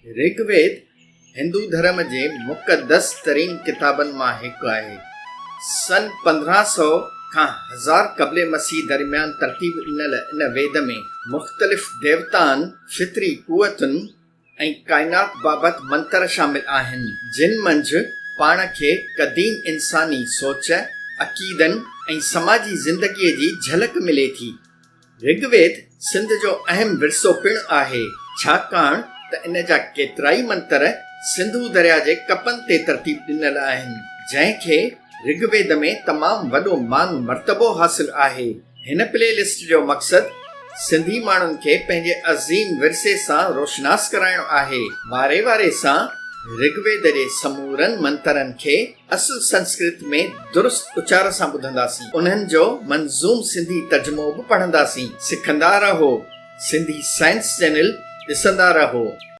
ऋग्वेद हिंदू धर्म जे मुक़दस तरीन किताबनि मां हिकु आहे। सन 1500 खां 1000 क़ब्ल मसीह दरमियान तरतीब ॾिनल इन वेद में मुख़्तलिफ़ देवताउनि, फितरी क़ुवतुनि ऐं काइनात बाबति मंतर शामिल आहिनि, जिन मंझि पाण खे क़दीम इंसानी सोच, अक़ीदनि ऐं समाजी ज़िंदगीअ जी झलक मिले थी। ऋग्वेद सिंध जो अहम विरसो पिणु आहे, छाकाणि त इन जा केतिराई मंतर सिंधू दरिया जे कपनि ते तरतीब ॾिनल आहिनि, जंहिंखे ऋग्वेद में तमामु वॾो मान मर्तबो हासिल आहे। हिन प्लेलिस्ट जो मक़सदु सिंधी माण्हुनि खे पंहिंजे अज़ीम विरसे सां रोशनास कराइणो आहे। वारे वारे सां ऋग्वेद जे समूरनि मंतरनि खे असुल संस्कृत में दुरुस्त उचार सां ॿुधंदासीं। उन्हनि जो मंज़ूम सिंधी तर्जुमो बि पढ़ंदासीं। सिखंदा रहो। सिंधी साइंस चैनल ॾिसंदा रहो।